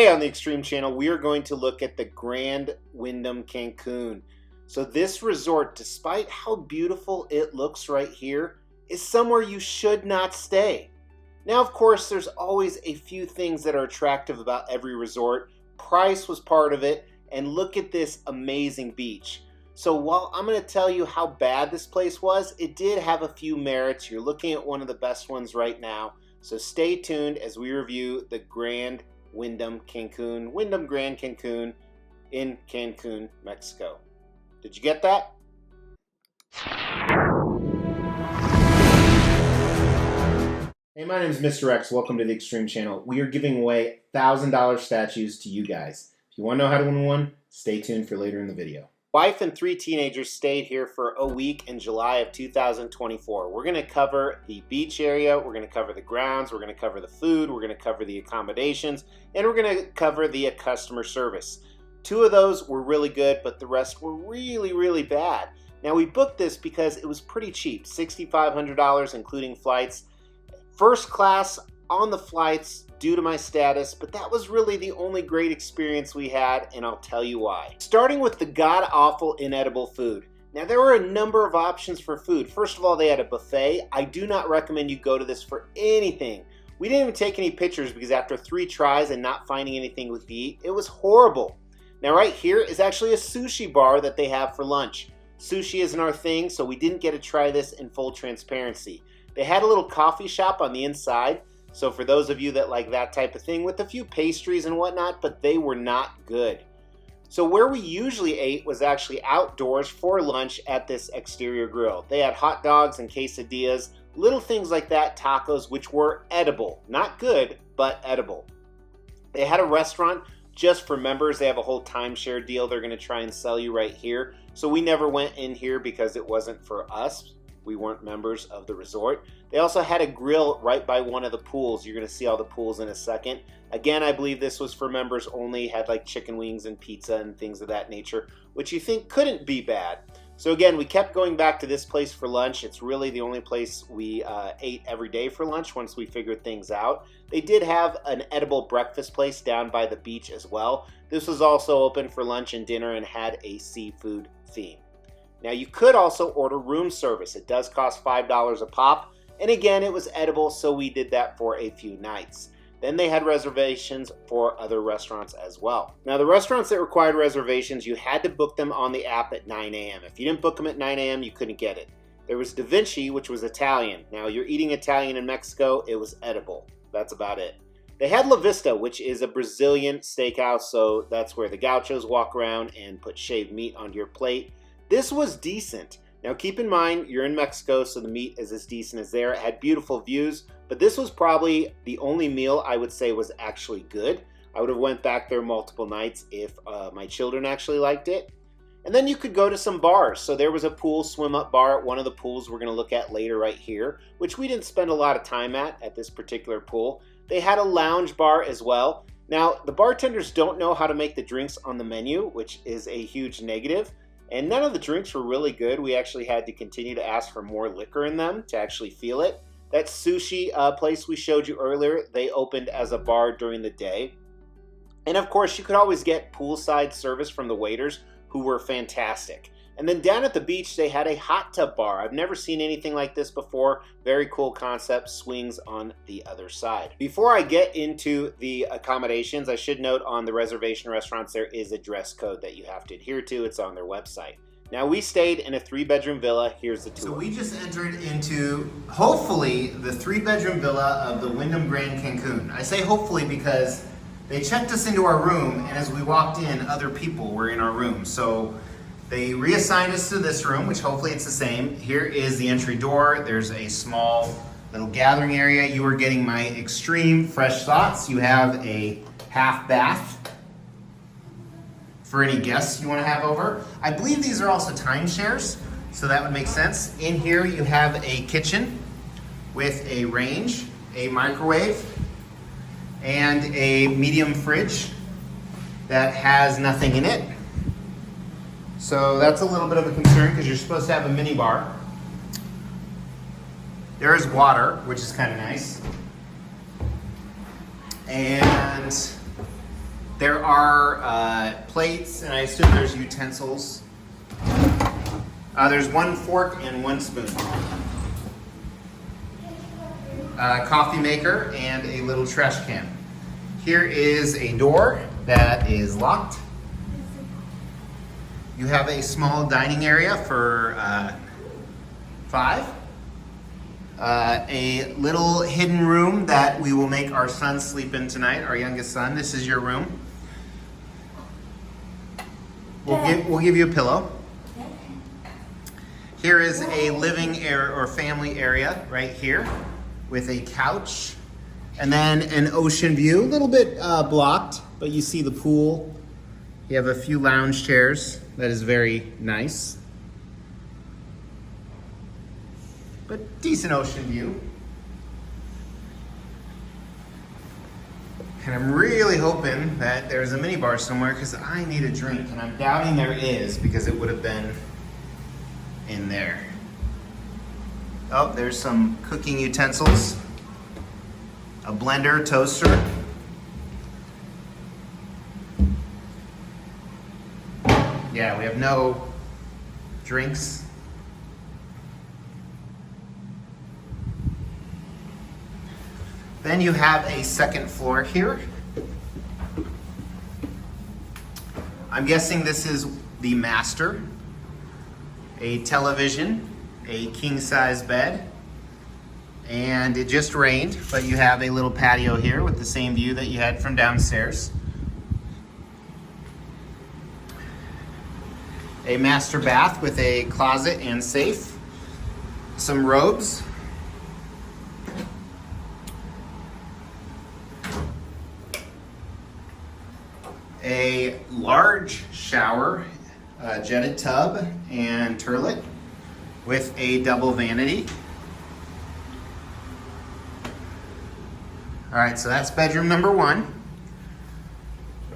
Today on the Extreme Channel, we are going to look at the Grand Wyndham Cancun. So this resort, despite how beautiful it looks right here, is somewhere you should not stay. Now, of course, there's always a few things that are attractive about every resort. Price was part of it, and look at this amazing beach. So while I'm going to tell you how bad this place was, it did have a few merits. You're looking at one of the best ones right now. So stay tuned as we review the Grand Wyndham Cancun, Wyndham Grand Cancun in Cancun, Mexico. Did you get that? Hey, my name is Mr. X. Welcome to the Extreme Channel. We are giving away $1,000 statues to you guys. If you want to know how to win one, stay tuned for later in the video. Wife and 3 teenagers stayed here for a week in July of 2024. We're going to cover the beach area, we're going to cover the grounds, we're going to cover the food, we're going to cover the accommodations, and we're going to cover the customer service. 2 of those were really good, but the rest were really bad. Now, we booked this because it was pretty cheap, $6,500 including flights. First class on the flights due to my status, but that was really the only great experience we had, and I'll tell you why. Starting with the god-awful inedible food. Now, there were a number of options for food. First of all, they had a buffet. I do not recommend you go to this for anything. We didn't even take any pictures because after 3 tries and not finding anything we could eat, it was horrible. Now, right here is actually a sushi bar that they have for lunch. Sushi isn't our thing, so we didn't get to try this in full transparency. They had a little coffee shop on the inside, so for those of you that like that type of thing, with a few pastries and whatnot, but they were not good. So where we usually ate was actually outdoors for lunch at this exterior grill. They had hot dogs and quesadillas, little things like that, tacos, which were edible. Not good, but edible. They had a restaurant just for members. They have a whole timeshare deal they're going to try and sell you right here. So we never went in here because it wasn't for us. We weren't members of the resort. They also had a grill right by one of the pools. You're going to see all the pools in a second. Again, I believe this was for members only. Had like chicken wings and pizza and things of that nature, which you think couldn't be bad. So again, we kept going back to this place for lunch. It's really the only place we ate every day for lunch once we figured things out. They did have an edible breakfast place down by the beach as well. This was also open for lunch and dinner and had a seafood theme. Now, you could also order room service. It does cost $5 a pop. And again, it was edible, so we did that for a few nights. Then they had reservations for other restaurants as well. Now, the restaurants that required reservations, you had to book them on the app at 9 a.m. If you didn't book them at 9 a.m., you couldn't get it. There was Da Vinci, which was Italian. Now, you're eating Italian in Mexico, it was edible. That's about it. They had La Vista, which is a Brazilian steakhouse, so that's where the gauchos walk around and put shaved meat onto your plate. This was decent. Now keep in mind, you're in Mexico, so the meat is as decent as there. It had beautiful views, but this was probably the only meal I would say was actually good. I would have went back there multiple nights if my children actually liked it. And then you could go to some bars. So there was a pool swim-up bar at one of the pools we're going to look at later right here, which we didn't spend a lot of time at this particular pool. They had a lounge bar as well. Now, the bartenders don't know how to make the drinks on the menu, which is a huge negative. And none of the drinks were really good. We actually had to continue to ask for more liquor in them to actually feel it. That sushi place we showed you earlier, they opened as a bar during the day. And of course, you could always get poolside service from the waiters, who were fantastic. And then down at the beach, they had a hot tub bar. I've never seen anything like this before. Very cool concept, swings on the other side. Before I get into the accommodations, I should note on the reservation restaurants, there is a dress code that you have to adhere to. It's on their website. Now, we stayed in a 3-bedroom villa. Here's the tour. So we just entered into, hopefully, the 3-bedroom villa of the Wyndham Grand Cancun. I say hopefully because they checked us into our room, and as we walked in, other people were in our room. So they reassigned us to this room, which hopefully it's the same. Here is the entry door. There's a small little gathering area. You are getting my extreme fresh thoughts. You have a half bath for any guests you want to have over. I believe these are also timeshares, so that would make sense. In here you have a kitchen with a range, a microwave, and a medium fridge that has nothing in it. So that's a little bit of a concern because you're supposed to have a mini bar. There is water, which is kind of nice. And There are plates, and I assume there's utensils. There's one fork and one spoon. Coffee maker and a little trash can. Here is a door that is locked. You have a small dining area for 5. A little hidden room that we will make our son sleep in tonight, our youngest son. This is your room. We'll give you a pillow. Here is a living area or family area right here with a couch. And then an ocean view, a little bit blocked, but you see the pool. You have a few lounge chairs. That is very nice. But decent ocean view. And I'm really hoping that there's a minibar somewhere because I need a drink. And I'm doubting there is because it would have been in there. Oh, there's some cooking utensils. A blender, toaster. Yeah, we have no drinks. Then you have a second floor here. I'm guessing this is the master. A television, a king-size bed. And it just rained, but you have a little patio here with the same view that you had from downstairs. A master bath with a closet and safe. Some robes. A large shower, jetted tub and toilet with a double vanity. All right, so that's bedroom number 1.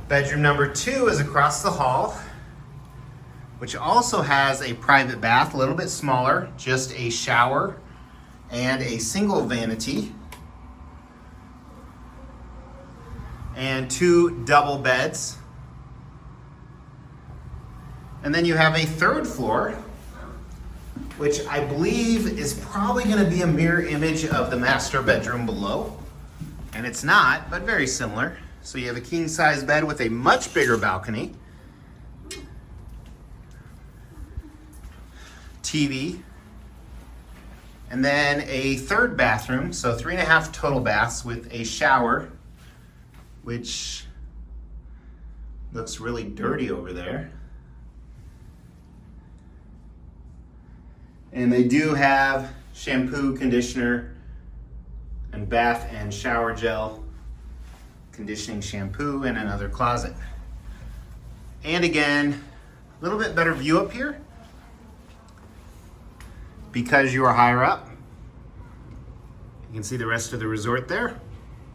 Bedroom number 2 is across the hall, which also has a private bath, a little bit smaller, just a shower and a single vanity. And 2 double beds. And then you have a third floor, which I believe is probably going to be a mirror image of the master bedroom below. And it's not, but very similar. So you have a king-size bed with a much bigger balcony. TV. And then a third bathroom, so 3.5 total baths with a shower, which looks really dirty over there. And they do have shampoo, conditioner, and bath and shower gel, conditioning shampoo, and another closet. And again, a little bit better view up here because you are higher up. You can see the rest of the resort there.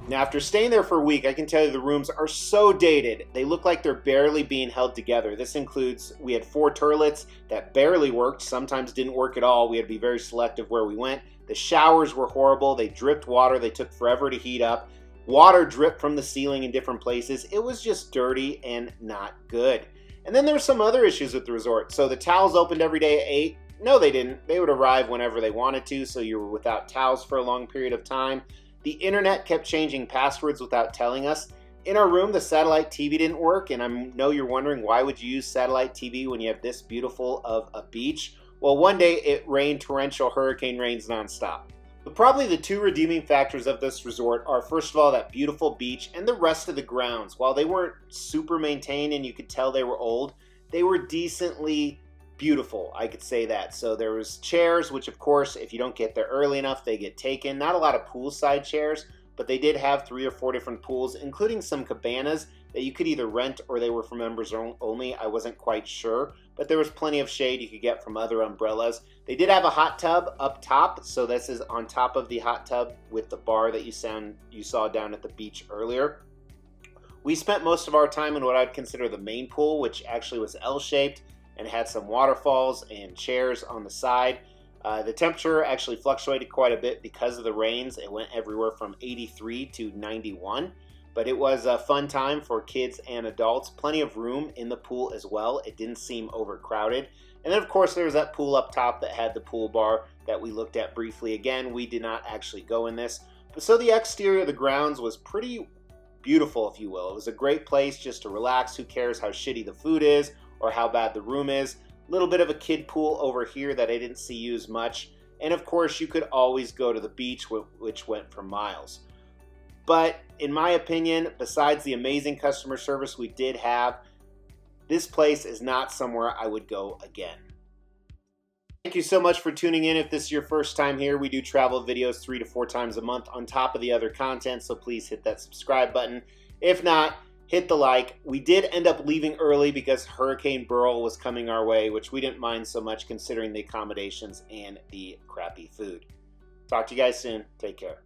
Now, after staying there for a week, I can tell you the rooms are so dated. They look like they're barely being held together. This includes, we had 4 toilets that barely worked, sometimes didn't work at all. We had to be very selective where we went. The showers were horrible. They dripped water. They took forever to heat up. Water dripped from the ceiling in different places. It was just dirty and not good. And then there's some other issues with the resort. So the towels opened every day at 8. No, they didn't. They would arrive whenever they wanted to, so you were without towels for a long period of time. The internet kept changing passwords without telling us. In our room, the satellite TV didn't work, and I know you're wondering, why would you use satellite TV when you have this beautiful of a beach? Well, one day it rained torrential hurricane rains nonstop. But probably the 2 redeeming factors of this resort are, first of all, that beautiful beach and the rest of the grounds. While they weren't super maintained and you could tell they were old, they were decently beautiful, I could say that. So there was chairs, which of course, if you don't get there early enough, they get taken. Not a lot of poolside chairs, but they did have 3 or 4 different pools, including some cabanas that you could either rent or they were for members only. I wasn't quite sure, but there was plenty of shade you could get from other umbrellas. They did have a hot tub up top, so this is on top of the hot tub with the bar that you saw down at the beach earlier. We spent most of our time in what I'd consider the main pool, which actually was L-shaped and had some waterfalls and chairs on the side. The temperature actually fluctuated quite a bit because of the rains. It went everywhere from 83 to 91. But it was a fun time for kids and adults. Plenty of room in the pool as well. It didn't seem overcrowded. And then, of course, there was that pool up top that had the pool bar that we looked at briefly. Again, we did not actually go in this. But so the exterior of the grounds was pretty beautiful, if you will. It was a great place just to relax. Who cares how shitty the food is or how bad the room is? A little bit of a kid pool over here that I didn't see used much. And of course, you could always go to the beach, which went for miles. But in my opinion, besides the amazing customer service we did have, this place is not somewhere I would go again. Thank you so much for tuning in. If this is your first time here, we do travel videos 3 to 4 times a month on top of the other content, so please hit that subscribe button. If not, hit the like. We did end up leaving early because Hurricane Beryl was coming our way, which we didn't mind so much considering the accommodations and the crappy food. Talk to you guys soon. Take care.